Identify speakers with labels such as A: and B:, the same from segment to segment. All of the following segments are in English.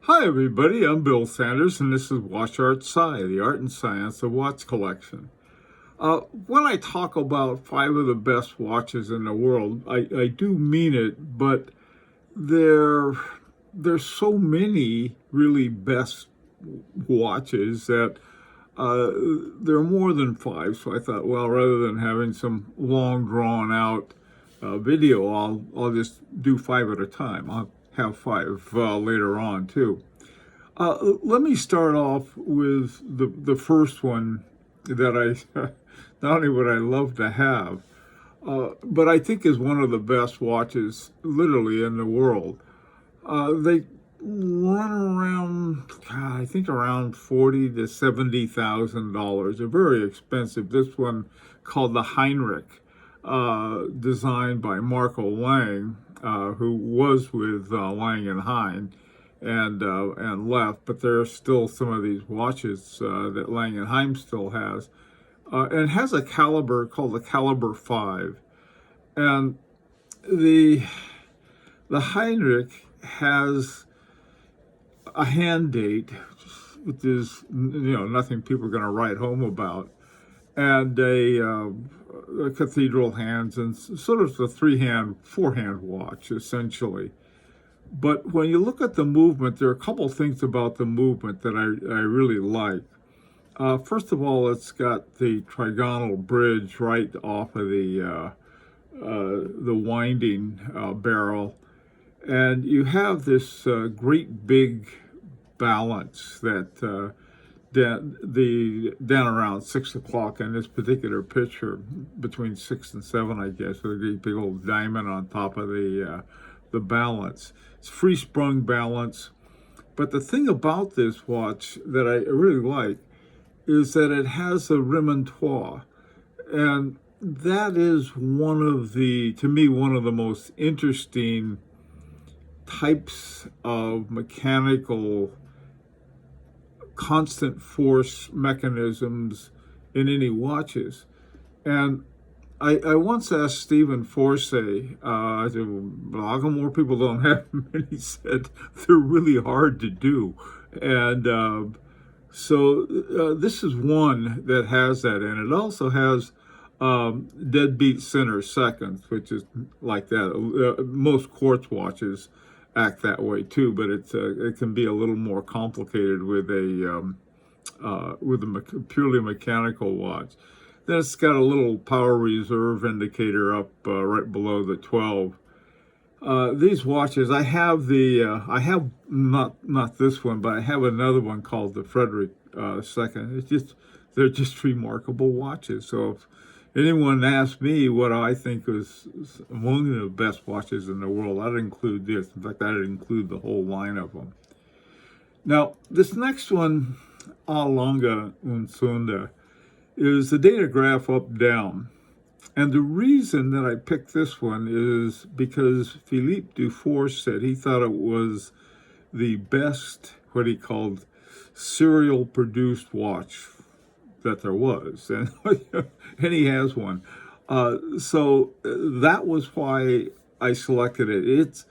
A: Hi everybody, I'm Bill Sanders and this is Watch Art Sci, the art and science of watch collection. When I talk about 5 of the best watches in the world, I do mean it, but there's so many really best watches that there are more than 5. So I thought, well, rather than having some long drawn out video, I'll just do 5 at a time. I'll have 5 later on too. Let me start off with the first one that I not only would I love to have, but I think is one of the best watches literally in the world. They run around, I think around $40,000 to $70,000. They're very expensive. This one called the Heinrich, designed by Marco Lange, who was with Lange and Hein and left, but there are still some of these watches that Lange and Hein still has. And it has a caliber called the Caliber 5. And the Heinrich has a hand date, which is nothing people are going to write home about, and a cathedral hands, and sort of a 4-hand watch essentially. But when you look at the movement, there are a couple things about the movement that I really like. First of all, it's got the trigonal bridge right off of the winding barrel, and you have this great big balance that down around 6 o'clock in this particular picture, between 6 and 7, I guess, with a big old diamond on top of the balance. It's free sprung balance. But the thing about this watch that I really like is that it has a remontoire. And that is to me, one of the most interesting types of mechanical constant force mechanisms in any watches. And I once asked Stephen Forsey, I said, well, how come more people don't have them? And he said, they're really hard to do. And so this is one that has that in it. It also has deadbeat center seconds, which is like that. Most quartz watches act that way too, but it can be a little more complicated with a purely mechanical watch. Then it's got a little power reserve indicator up right below the 12. These watches, I have not this one, but I have another one called the Frederick II. They're just remarkable watches. So if anyone asks me what I think is among the best watches in the world, I'd include this. In fact, I'd include the whole line of them. Now, this next one, Lange und Sohne, is the Datograph up-down. And the reason that I picked this one is because Philippe Dufour said he thought it was the best, what he called, serial-produced watch that there was. And, and he has one. So that was why I selected it.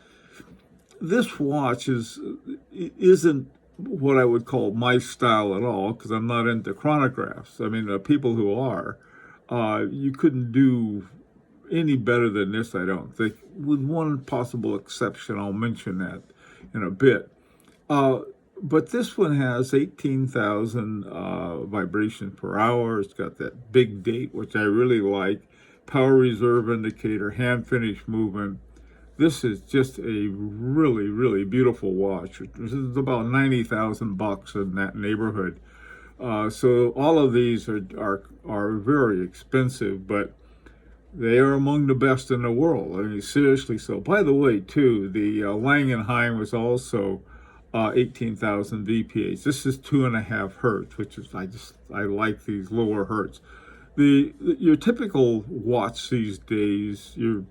A: This watch isn't what I would call my style at all, because I'm not into chronographs. I mean, the people who are, you couldn't do any better than this, I don't think, with one possible exception. I'll mention that in a bit. But this one has 18,000 vibrations per hour. It's got that big date, which I really like, power reserve indicator, hand finish movement. This is just a really, really beautiful watch. This is about $90,000 in that neighborhood. So all of these are very expensive, but they are among the best in the world. I mean, seriously so. By the way, too, the Lange and Hein was also 18,000 VPH. This is 2.5 hertz, which is I like these lower hertz. Your typical watch these days, you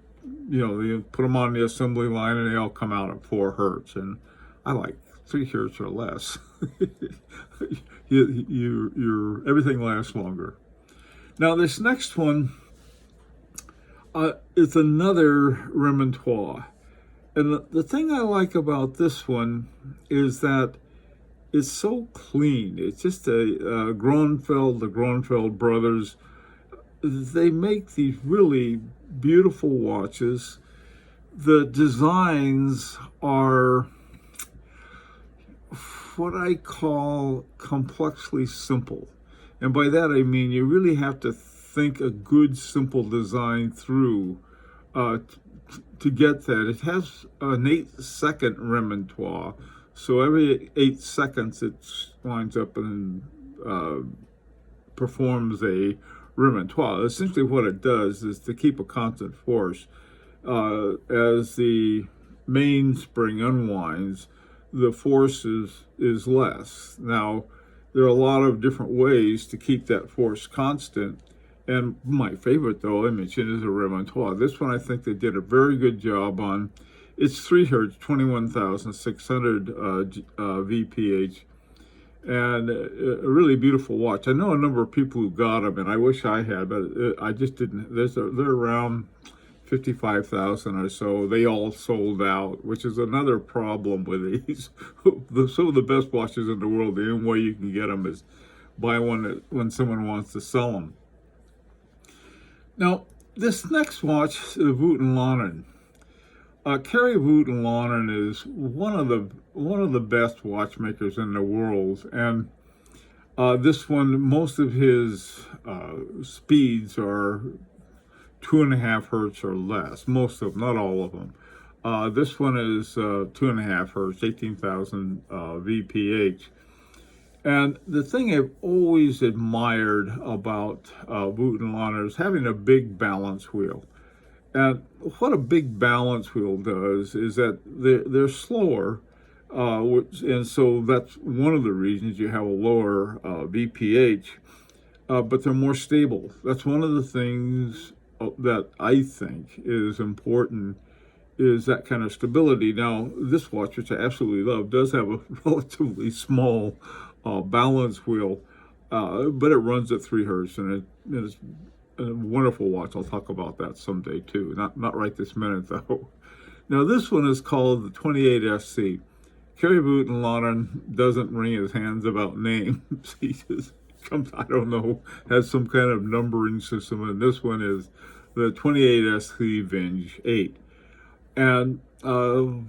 A: put them on the assembly line and they all come out at 4 hertz, and I like 3 hertz or less. Everything lasts longer. Now this next one is another remontoire, And the thing I like about this one is that it's so clean. It's just a Gronfeld, the Gronfeld brothers. They make these really beautiful watches. The designs are what I call complexly simple. And by that I mean you really have to think a good, simple design through to get that. It has an 8-second remontoire. So every 8 seconds it winds up and performs a remontoire. Essentially what it does is to keep a constant force. As the mainspring unwinds, the force is less. Now, there are a lot of different ways to keep that force constant. And my favorite, though, I mentioned, is a remontoire. This one I think they did a very good job on. It's 3 hertz, 21,600 VPH, and a really beautiful watch. I know a number of people who got them, and I wish I had, but I just didn't. They're around 55,000 or so. They all sold out, which is another problem with these. Some of the best watches in the world, the only way you can get them is buy one when someone wants to sell them. Now, this next watch, the Voutilainen. Kari Voutilainen is one of the best watchmakers in the world, and this one, most of his speeds are 2.5 hertz or less. Most of them, not all of them. This one is 2.5 hertz, 18,000 VPH. And the thing I've always admired about Voutilainen is having a big balance wheel. And what a big balance wheel does is that they're slower, and so that's one of the reasons you have a lower VPH, but they're more stable. That's one of the things that I think is important, is that kind of stability. Now, this watch, which I absolutely love, does have a relatively small balance wheel, but it runs at 3 hertz, and it's a wonderful watch. I'll talk about that someday too. Not right this minute though. Now this one is called the 28SC. Kari Voutilainen doesn't wring his hands about names. He just comes, I don't know, has some kind of numbering system, and this one is the 28SC Vinge 8. And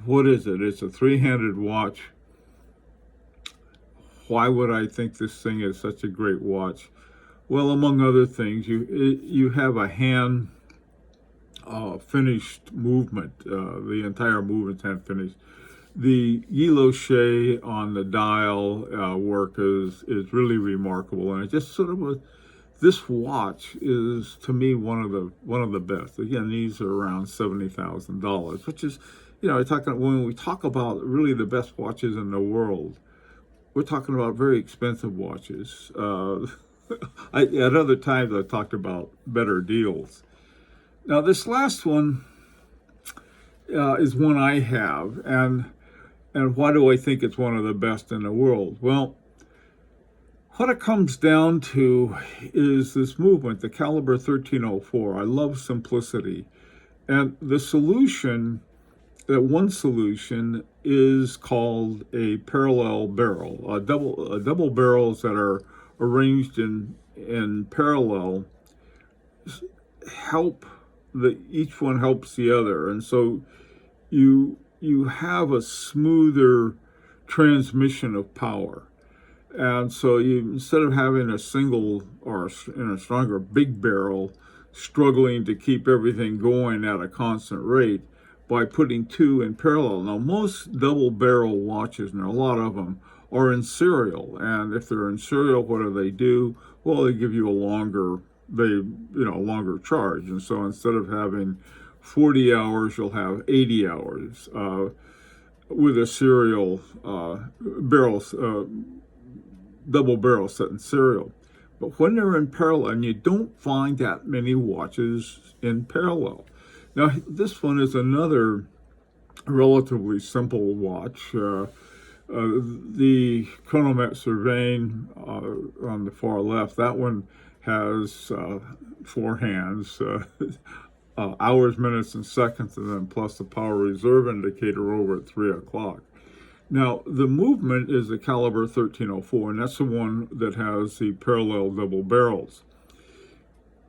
A: what is it? It's a 3-handed watch. Why would I think this thing is such a great watch? Well, among other things, you have a hand finished movement. The entire movement's hand finished. The guilloche on the dial work is really remarkable, and it just sort of this watch is to me one of the best. Again, these are around $70,000, which is, when we talk about really the best watches in the world, we're talking about very expensive watches. At other times I've talked about better deals. Now this last one is one I have, and why do I think it's one of the best in the world? Well, what it comes down to is this movement, the caliber 1304. I love simplicity, and the solution, one solution is called a parallel barrel, double barrels that are arranged in parallel help each one helps the other, and so you have a smoother transmission of power. And so instead of having a single or in a stronger big barrel struggling to keep everything going at a constant rate, by putting two in parallel. Now, most double barrel watches, and there are a lot of them, are in serial. And if they're in serial, what do? Well, they give you a longer charge. And so instead of having 40 hours, you'll have 80 hours with a serial double barrel set in serial. But when they're in parallel, and you don't find that many watches in parallel. Now, this one is another relatively simple watch. The chronometre surveying on the far left, that one has 4 hands. hours, minutes, and seconds, and then plus the power reserve indicator over at 3 o'clock. Now, the movement is the caliber 1304, and that's the one that has the parallel double barrels.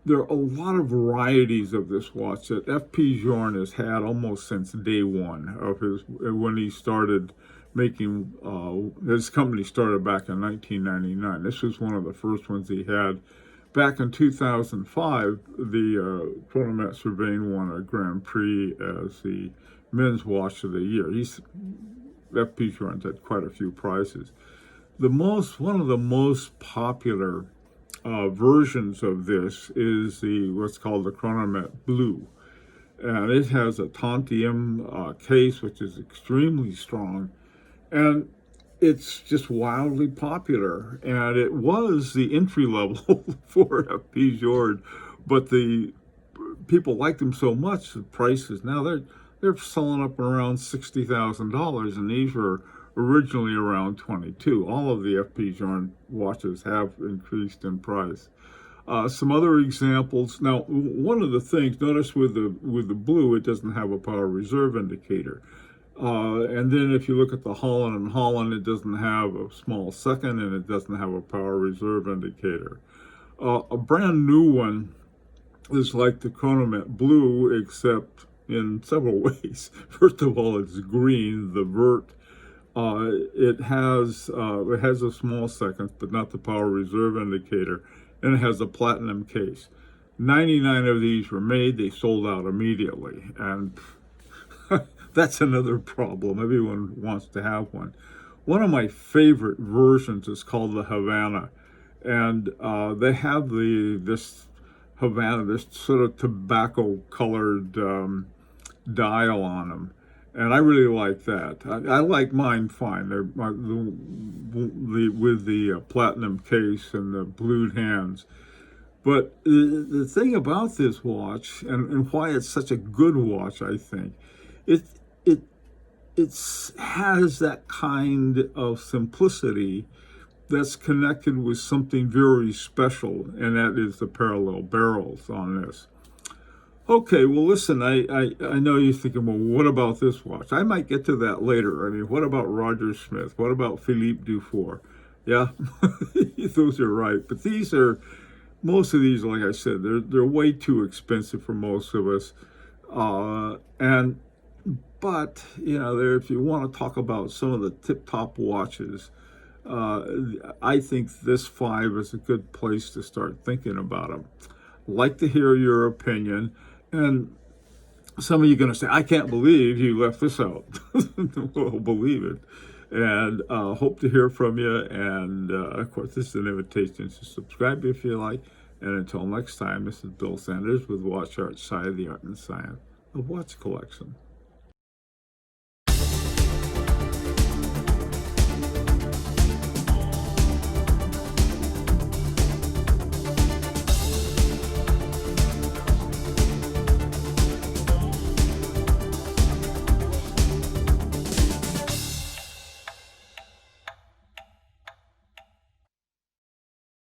A: There are a lot of varieties of this watch that F.P. Journe has had almost since day one of his, when he started making, his company started back in 1999. This was one of the first ones he had. Back in 2005, the chronometre Surveillance won a Grand Prix as the men's watch of the year. F.P. Journe's had quite a few prizes. One of the most popular versions of this is what's called the chronometre Blue, and it has a tantium case, which is extremely strong, and it's just wildly popular. And it was the entry level for F.P. Journe, but the people liked them so much, the prices now they're selling up around $60,000, and these were originally around 22. All of the F.P. Journe watches have increased in price. Some other examples. Now, one of the things, notice with the Blue, it doesn't have a power reserve indicator. And then if you look at the Holland, it doesn't have a small second, and it doesn't have a power reserve indicator. A brand new one is like the chronometre Blue, except in several ways. First of all, it's green, the vert. It has a small second, but not the power reserve indicator, and it has a platinum case. 99 of these were made. They sold out immediately, and that's another problem. Everyone wants to have one. One of my favorite versions is called the Havana, and they have this Havana, this sort of tobacco-colored dial on them. And I really like that. I like mine fine. They're with the platinum case and the blued hands. But the thing about this watch, and why it's such a good watch, I think, it has that kind of simplicity that's connected with something very special, and that is the parallel barrels on this. Okay, well, listen, I know you're thinking, well, what about this watch? I might get to that later. I mean, what about Roger Smith? What about Philippe Dufour? Yeah, those are right. But most of these, like I said, they're way too expensive for most of us. But, you know, if you want to talk about some of the tip-top watches, I think this 5 is a good place to start thinking about them. I'd like to hear your opinion. And some of you are going to say, I can't believe you left this out. Well, believe it. And hope to hear from you. And, of course, this is an invitation to subscribe if you like. And until next time, this is Bill Sanders with Watch Art, Side of the Art and Science of Watch Collection.